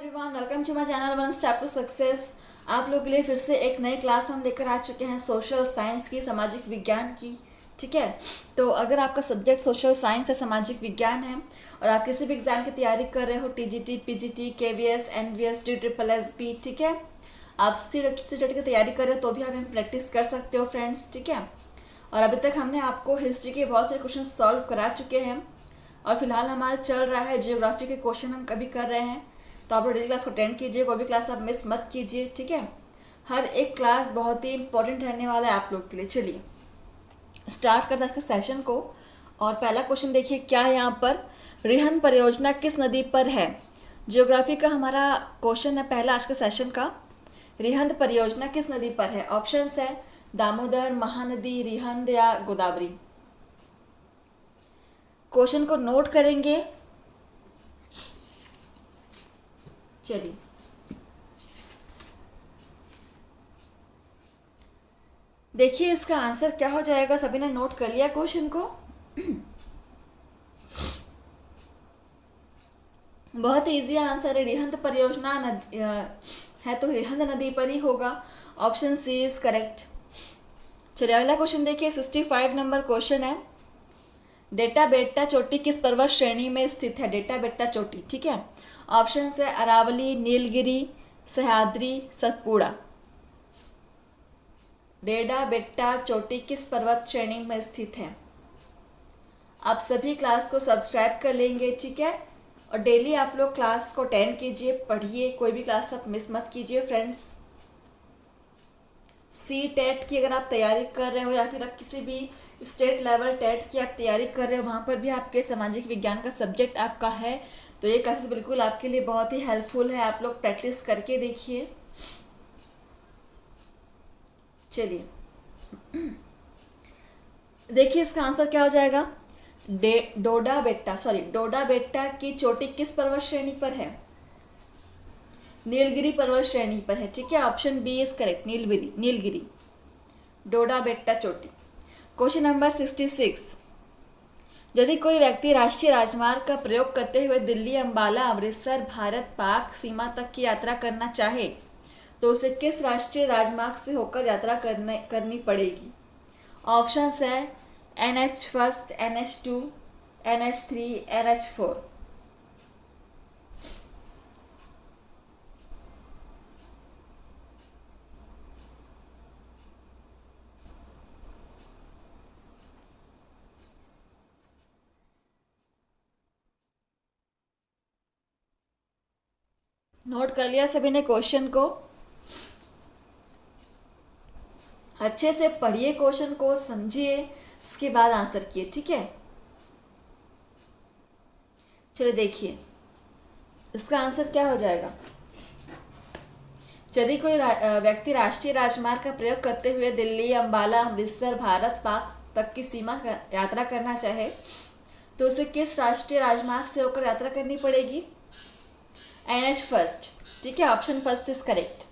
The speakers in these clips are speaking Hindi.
Everyone, welcome to my channel one step to success. आप लोग के लिए फिर से एक नई क्लास हम लेकर आ चुके हैं सोशल साइंस की, सामाजिक विज्ञान की। ठीक है, तो अगर आपका सब्जेक्ट सोशल साइंस है, सामाजिक विज्ञान है और आप किसी भी एग्जाम की तैयारी कर रहे हो, TGT, PGT, KVS, NVS, SSSB, ठीक है, आप सीटेट की तैयारी कर रहे हो तो भी आप यहाँ प्रैक्टिस कर सकते हो फ्रेंड्स। ठीक है, और अभी तक हमने आपको हिस्ट्री के बहुत सारे क्वेश्चन सॉल्व करा चुके हैं और फिलहाल हमारा चल रहा है जियोग्राफी के क्वेश्चन हम कभी कर रहे हैं। तो आप लोग डेली क्लास को अटेंड कीजिए, कोई भी क्लास आप मिस मत कीजिए। ठीक है, हर एक क्लास बहुत ही इंपॉर्टेंट रहने वाला है आप लोग के लिए। चलिए स्टार्ट करते हैं आज के सेशन को। और पहला क्वेश्चन देखिए क्या है यहाँ पर, रिहन परियोजना किस नदी पर है। जियोग्राफी का हमारा क्वेश्चन है पहला आज के सेशन का, रिहंद परियोजना किस नदी पर है। ऑप्शंस है दामोदर, महानदी, रिहंद या गोदावरी। क्वेश्चन को नोट करेंगे। चलिए देखिए इसका आंसर क्या हो जाएगा। सभी ने नोट कर लिया क्वेश्चन को? बहुत इजी आंसर है, रिहंद परियोजना है तो रिहंद नदी पर ही होगा। Option C is correct. चलिए अगला क्वेश्चन देखिए, 65 नंबर क्वेश्चन है, डेटा बेट्टा चोटी किस पर्वत श्रेणी में स्थित है। डेटा बेट्टा चोटी, ठीक है, ऑप्शन है अरावली, नीलगिरी, सह्याद्री, सतपुड़ा। डेटा बेट्टा चोटी किस पर्वत श्रेणी में स्थित है। आप सभी क्लास को सब्सक्राइब कर लेंगे, ठीक है, और डेली आप लोग क्लास को अटेंड कीजिए, पढ़िए, कोई भी क्लास आप मिस मत कीजिए फ्रेंड्स। सी टेट की अगर आप तैयारी कर रहे हो या फिर आप किसी भी स्टेट लेवल टेट की आप तैयारी कर रहे हो, वहाँ पर भी आपके सामाजिक विज्ञान का सब्जेक्ट आपका है, तो ये क्लास बिल्कुल आपके लिए बहुत ही हेल्पफुल है। आप लोग प्रैक्टिस करके देखिए। चलिए देखिए इसका आंसर क्या हो जाएगा। डोडा बेट्टा की चोटी किस पर्वत श्रेणी पर है। नीलगिरी पर्वत श्रेणी पर है, ठीक है, option B is correct, Nilgiri Doda Betta चोटी। क्वेश्चन नंबर 66, यदि कोई व्यक्ति राष्ट्रीय राजमार्ग का प्रयोग करते हुए दिल्ली, अंबाला, अमृतसर, भारत पाक सीमा तक की यात्रा करना चाहे तो उसे किस राष्ट्रीय राजमार्ग से होकर यात्रा करनी पड़ेगी। ऑप्शंस है NH1, NH2, NH3, NH4। Note कर लिया सभी ने क्वेश्चन को? अच्छे से पढ़िए, क्वेश्चन को समझिए, इसके बाद आंसर किए, ठीक है। चलिए देखिए इसका आंसर क्या हो जाएगा। यदि कोई व्यक्ति राष्ट्रीय राजमार्ग का प्रयोग करते हुए दिल्ली, अंबाला, अमृतसर, भारत पाक तक की सीमा यात्रा करना चाहे तो उसे किस राष्ट्रीय राजमार्ग से होकर यात्रा करनी पड़ेगी। NH1, ठीक है, ऑप्शन फर्स्ट इज करेक्ट।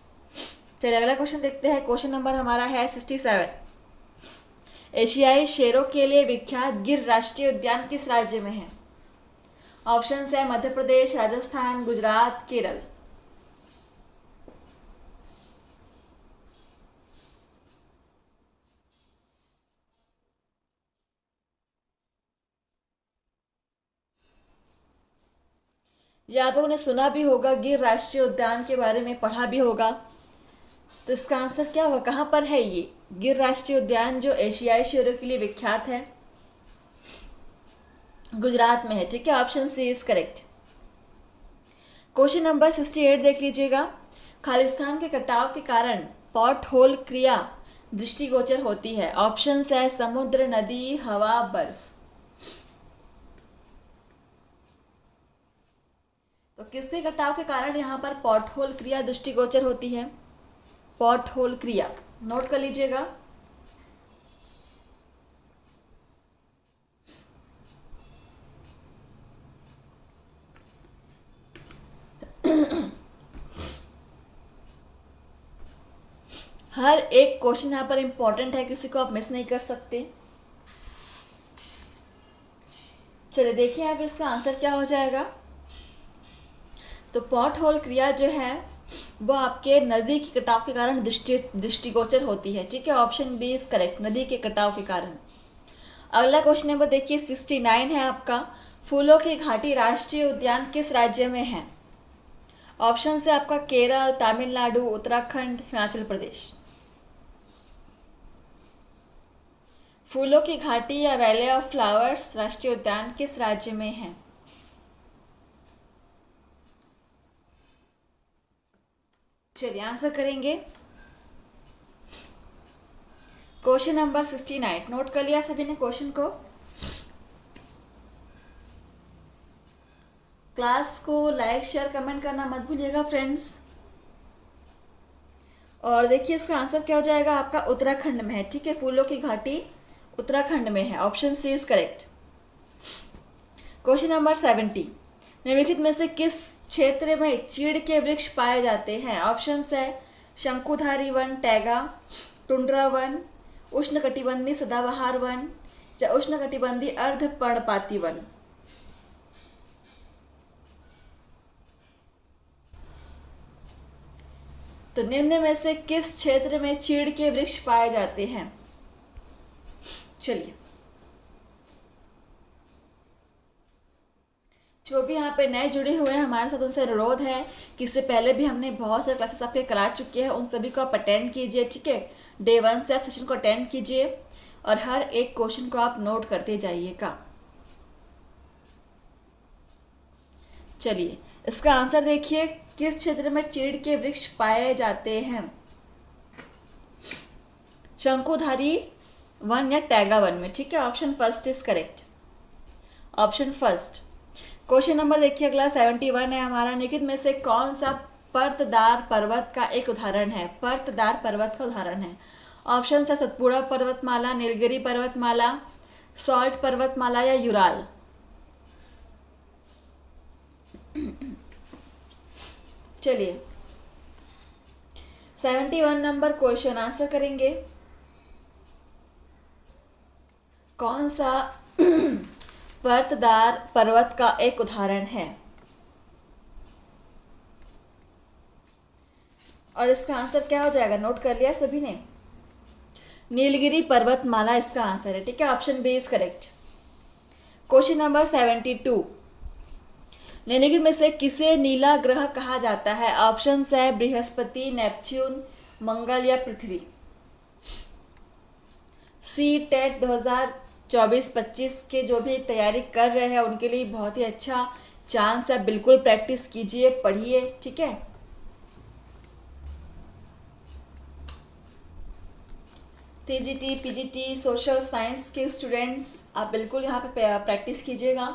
चलिए अगला क्वेश्चन देखते हैं। क्वेश्चन नंबर हमारा है 67, एशियाई शेरों के लिए विख्यात गिर राष्ट्रीय उद्यान किस राज्य में है। ऑप्शन है मध्य प्रदेश, राजस्थान, गुजरात, केरल। ये आप लोगों ने सुना भी होगा, गिर राष्ट्रीय उद्यान के बारे में पढ़ा भी होगा, तो इसका आंसर क्या होगा, कहाँ पर है ये गिर राष्ट्रीय उद्यान जो एशियाई शेरों के लिए विख्यात है। गुजरात में है, ठीक है, option C is correct. Question number 68 देख लीजिएगा, खालिस्तान के कटाव के कारण पॉट होल क्रिया दृष्टिगोचर होती है। ऑप्शन है समुद्र, नदी, हवा, बर्फ। तो किसके कटाव के कारण यहाँ पर पॉट होल क्रिया दृष्टिगोचर होती है। पॉट होल क्रिया नोट कर लीजिएगा। हर एक क्वेश्चन यहाँ पर इंपॉर्टेंट है, किसी को आप मिस नहीं कर सकते। चलिए देखिए अब इसका आंसर क्या हो जाएगा। तो पॉट होल क्रिया जो है वो आपके नदी के कटाव के कारण दृष्टिगोचर होती है, ठीक है। ऑप्शन बी इज करेक्ट, नदी के कटाव के कारण। अगला क्वेश्चन नंबर देखिए 69 है आपका, फूलों की घाटी राष्ट्रीय उद्यान किस राज्य में है? ऑप्शन है आपका केरल, तमिलनाडु, उत्तराखंड, हिमाचल प्रदेश। फूलों की घाटी या वैली ऑफ फ्लावर्स राष्ट्रीय उद्यान किस राज्य में है? चलिए आंसर करेंगे। क्वेश्चन नंबर 69 नोट कर लिया सभी ने क्वेश्चन को? क्लास को लाइक शेयर कमेंट करना मत भूलिएगा फ्रेंड्स। और देखिए इसका आंसर क्या हो जाएगा आपका, उत्तराखंड में है, ठीक है। फूलों की घाटी उत्तराखंड में है, option C is correct. Question number 70, निम्नलिखित में से किस क्षेत्र में चीड़ के वृक्ष पाए जाते हैं? ऑप्शन है शंकुधारी वन, टैगा, टुंड्रा वन, उष्णकटिबंधीय सदाबहार वन या उष्णकटिबंधीय अर्ध पर्णपाती वन। तो निम्न में से किस क्षेत्र में चीड़ के वृक्ष पाए जाते हैं? चलिए, जो भी यहाँ पे नए जुड़े हुए हैं हमारे साथ उनसे अनुरोध है कि इससे पहले भी हमने बहुत सारे क्लासेस आपके करा चुके हैं, उन सभी को आप अटेंड कीजिए, ठीक है। डे 1 से आप सेशन को अटेंड कीजिए और हर एक क्वेश्चन को आप नोट करते जाइएगा। चलिए इसका आंसर देखिए, किस क्षेत्र में चीड़ के वृक्ष पाए जाते हैं? शंकुधारी वन या टैगा वन में, ठीक है। Option first is correct, option first. Question number देखिए अगला 71 है हमारा, निम्नलिखित में से कौन सा पर्वतदार पर्वत का एक उदाहरण है? पर्वतदार पर्वत का उदाहरण है। ऑप्शन है सतपुड़ा पर्वतमाला, नीलगिरी पर्वतमाला, सॉल्ट पर्वतमाला या यूराल। चलिए 71 नंबर क्वेश्चन आंसर करेंगे। कौन सा पर्वतदार पर्वत का एक उदाहरण है? और इसका आंसर क्या हो जाएगा, नोट कर लिया सभी ने? नीलगिरी पर्वतमाला इसका आंसर है, ठीक है। Option B is correct. Question number 72, निम्नलिखित में से किसे नीला ग्रह कहा जाता है? ऑप्शन है बृहस्पति, नेपच्यून, मंगल या पृथ्वी। सी टेट 2024-25 के जो भी तैयारी कर रहे हैं उनके लिए बहुत ही अच्छा चांस है, बिल्कुल प्रैक्टिस कीजिए, पढ़िए, ठीक है। टीजीटी, पीजीटी, सोशल साइंस के स्टूडेंट्स आप बिल्कुल यहाँ पे प्रैक्टिस कीजिएगा।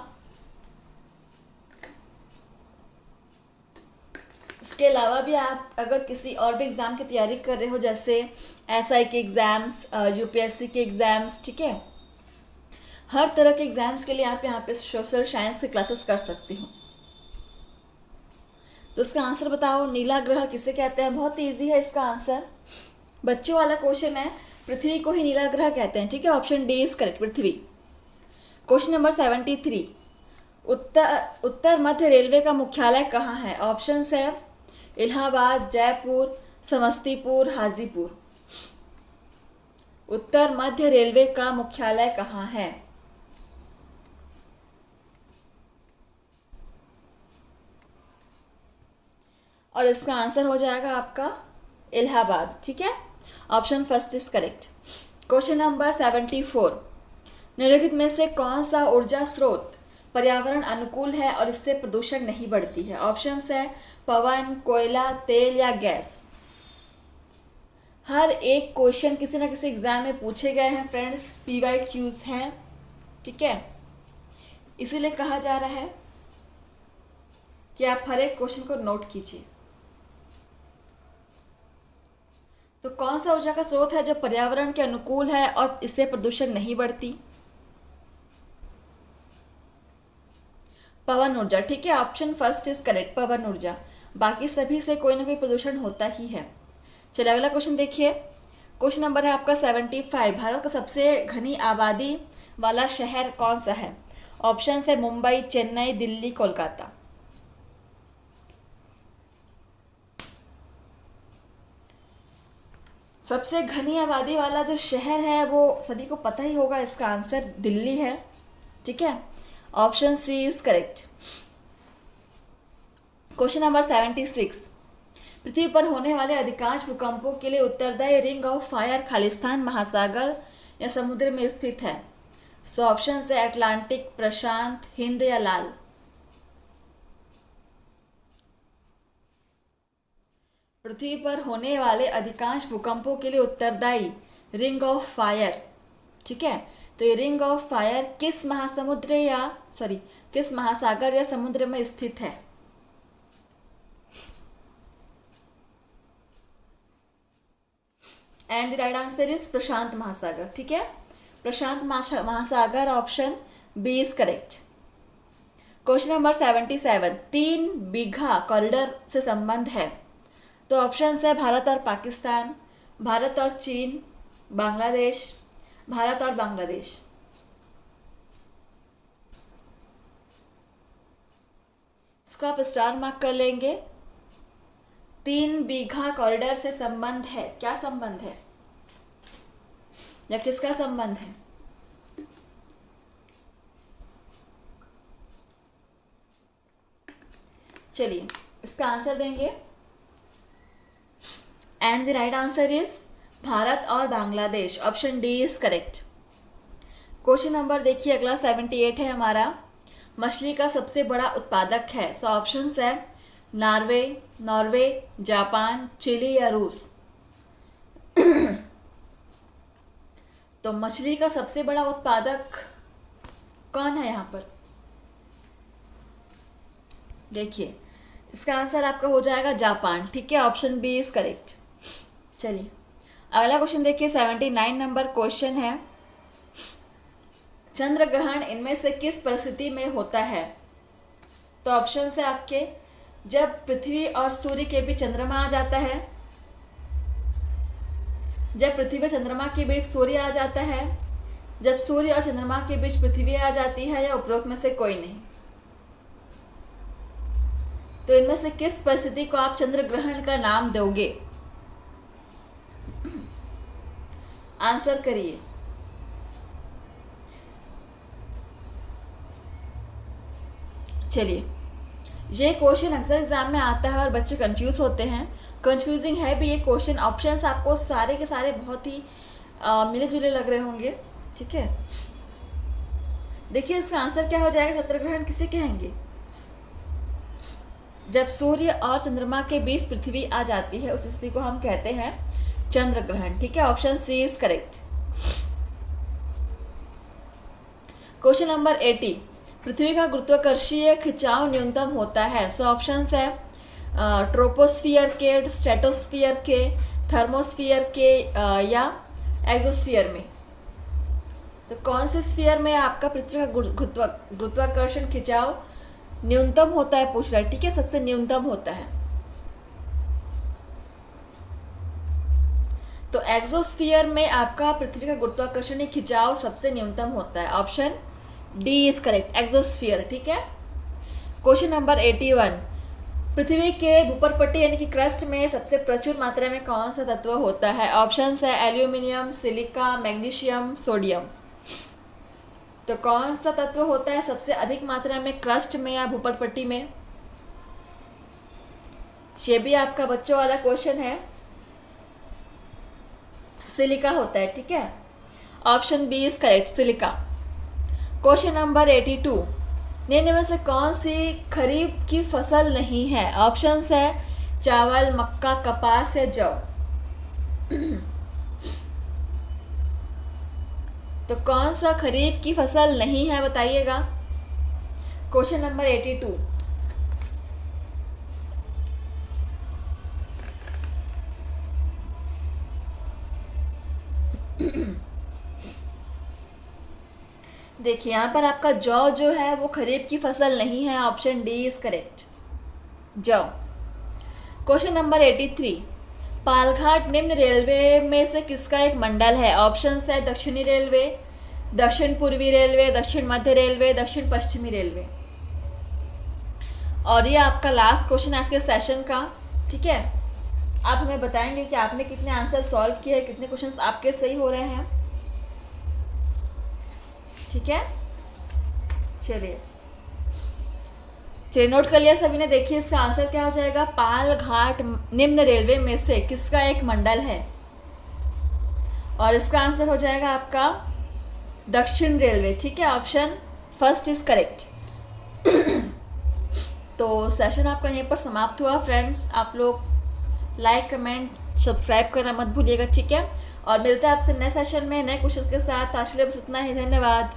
इसके अलावा भी आप अगर किसी और भी एग्ज़ाम की तैयारी कर रहे हो, जैसे एसआई के एग्ज़ाम्स, यूपीएससी के एग्ज़ाम्स, ठीक है, हर तरह के एग्ज़ाम्स के लिए आप यहाँ पे सोशल साइंस की क्लासेस कर सकती हो। तो इसका आंसर बताओ, नीला ग्रह किसे कहते हैं? बहुत ईजी है इसका आंसर, बच्चों वाला क्वेश्चन है। पृथ्वी को ही नीला ग्रह कहते हैं, ठीक है। Option D is correct, Prithvi. Question number 73, Uttar Madhya railway का मुख्यालय कहाँ है? ऑप्शन है इलाहाबाद, जयपुर, समस्तीपुर, हाजीपुर। उत्तर मध्य रेलवे का मुख्यालय कहाँ है? और इसका आंसर हो जाएगा आपका इलाहाबाद, ठीक है। Option first is correct. Question number 74, निम्नलिखित में से कौन सा ऊर्जा स्रोत पर्यावरण अनुकूल है और इससे प्रदूषण नहीं बढ़ती है? ऑप्शन है पवन, कोयला, तेल या गैस। हर एक क्वेश्चन किसी ना किसी एग्जाम में पूछे गए हैं फ्रेंड्स, PYQs हैं, ठीक है। इसीलिए कहा जा रहा है कि आप हर एक क्वेश्चन को नोट कीजिए। तो कौन सा ऊर्जा का स्रोत है जो पर्यावरण के अनुकूल है और इससे प्रदूषण नहीं बढ़ती? पवन ऊर्जा, ठीक है। ऑप्शन फर्स्ट इज करेक्ट, पवन ऊर्जा। बाकी सभी से कोई ना कोई प्रदूषण होता ही है। चलिए अगला क्वेश्चन देखिए। क्वेश्चन नंबर है आपका 75, भारत का सबसे घनी आबादी वाला शहर कौन सा है? ऑप्शन है मुंबई, चेन्नई, दिल्ली, कोलकाता। सबसे घनी आबादी वाला जो शहर है वो सभी को पता ही होगा, इसका आंसर दिल्ली है। ठीक है, option C is correct. Question number 76, पृथ्वी पर होने वाले अधिकांश भूकंपों के लिए उत्तरदायी रिंग ऑफ फायर खालिस्तान महासागर या समुद्र में स्थित है। सो ऑप्शन है अटलांटिक, प्रशांत, हिंद या लाल। पृथ्वी पर होने वाले अधिकांश भूकंपों के लिए उत्तरदायी रिंग ऑफ फायर। ठीक है, तो ये रिंग ऑफ फायर किस महासागर या समुद्र में स्थित है? And the right answer is प्रशांत महासागर। ठीक है, प्रशांत महासागर, option B is correct. Question number 77, 3 Bigha corridor से संबंध है। तो ऑप्शन है भारत और पाकिस्तान, भारत और चीन, बांग्लादेश, भारत और बांग्लादेश। इसको आप स्टार मार्क कर लेंगे। 3 बीघा कॉरिडोर से संबंध है, क्या संबंध है या किसका संबंध है? चलिए इसका आंसर देंगे। And the right answer is Bharat और Bangladesh, option D is correct. Question number देखिए अगला 78 है हमारा, मछली का सबसे बड़ा उत्पादक है। सो ऑप्शन है नॉर्वे, जापान, चिली या रूस। तो मछली का सबसे बड़ा उत्पादक कौन है यहाँ पर? देखिए इसका आंसर आपका हो जाएगा जापान। ठीक है, ऑप्शन बी इज करेक्ट। चलिए अगला क्वेश्चन देखिए, 79 नंबर क्वेश्चन है, चंद्र ग्रहण इनमें से किस परिस्थिति में होता है? तो ऑप्शन है आपके, जब पृथ्वी और सूर्य के बीच चंद्रमा आ जाता है, जब पृथ्वी और चंद्रमा के बीच सूर्य आ जाता है, जब सूर्य और चंद्रमा के बीच पृथ्वी आ जाती है, या उपरोक्त में से कोई नहीं। तो इनमें से किस परिस्थिति को आप चंद्र ग्रहण का नाम दोगे? आंसर करिए। चलिए ये क्वेश्चन अक्सर एग्जाम में आता है और बच्चे कंफ्यूज होते हैं। कंफ्यूजिंग है भी ये क्वेश्चन, ऑप्शंस आपको सारे के सारे बहुत ही मिले जुले लग रहे होंगे। ठीक है, देखिए इसका आंसर क्या हो जाएगा, चंद्र ग्रहण किसे कहेंगे? जब सूर्य और चंद्रमा के बीच पृथ्वी आ जाती है उस स्थिति को हम कहते हैं चंद्र ग्रहण। ठीक है, option C is correct. Question number 80, पृथ्वी का गुरुत्वाकर्षीय खिंचाव न्यूनतम होता है। सो ऑप्शन है ट्रोपोस्फियर के, स्ट्रेटोस्फियर के, थर्मोस्फियर के या एक्सोस्फियर में। तो कौन से स्फीयर में आपका पृथ्वी का गुरुत्वाकर्षण खिंचाव न्यूनतम होता है पूछ रहा है। ठीक है, सबसे न्यूनतम होता है। तो एक्सोस्फियर में आपका पृथ्वी का गुरुत्वाकर्षण खिंचाव सबसे न्यूनतम होता है, option D is correct, exosphere. ठीक है, क्वेश्चन नंबर 81, पृथ्वी के भूपर्पट्टी यानी कि क्रस्ट में सबसे प्रचुर मात्रा में कौन सा तत्व होता है? ऑप्शन है एल्यूमिनियम, सिलिका, मैग्नीशियम, सोडियम। तो कौन सा तत्व होता है सबसे अधिक मात्रा में क्रस्ट में या भूपर्पट्टी में? ये भी आपका बच्चों वाला क्वेश्चन है, सिलिका होता है। ठीक है, option B is correct, silica. Question number 82, निम्न में से कौन सी खरीफ की फसल नहीं है? ऑप्शंस है चावल, मक्का, कपास या जौ। तो कौन सा खरीफ की फसल नहीं है बताइएगा। क्वेश्चन नंबर 82, देखिए यहाँ पर आपका जौ जो है वो खरीफ की फसल नहीं है, ऑप्शन डी इज करेक्ट, जौ। क्वेश्चन नंबर 83, पालघाट निम्न रेलवे में से किसका एक मंडल है? ऑप्शन है दक्षिणी रेलवे, दक्षिण पूर्वी रेलवे, दक्षिण मध्य रेलवे, दक्षिण पश्चिमी रेलवे। और ये आपका लास्ट क्वेश्चन आज के सेशन का। ठीक है, आप हमें बताएंगे कि आपने कितने आंसर सॉल्व किए हैं, कितने क्वेश्चंस आपके सही हो रहे हैं। ठीक है, चलिए नोट कर लिया सभी ने। देखिए इसका आंसर क्या हो जाएगा, पालघाट निम्न रेलवे में से किसका एक मंडल है, और इसका आंसर हो जाएगा आपका दक्षिण रेलवे। ठीक है, ऑप्शन फर्स्ट इज करेक्ट। तो सेशन आपका यहीं पर समाप्त हुआ फ्रेंड्स। आप लोग लाइक कमेंट सब्सक्राइब करना मत भूलिएगा। ठीक है, और मिलते हैं आपसे नए सेशन में नए क्वेश्चन के साथ। आज के लिए बस इतना ही, धन्यवाद।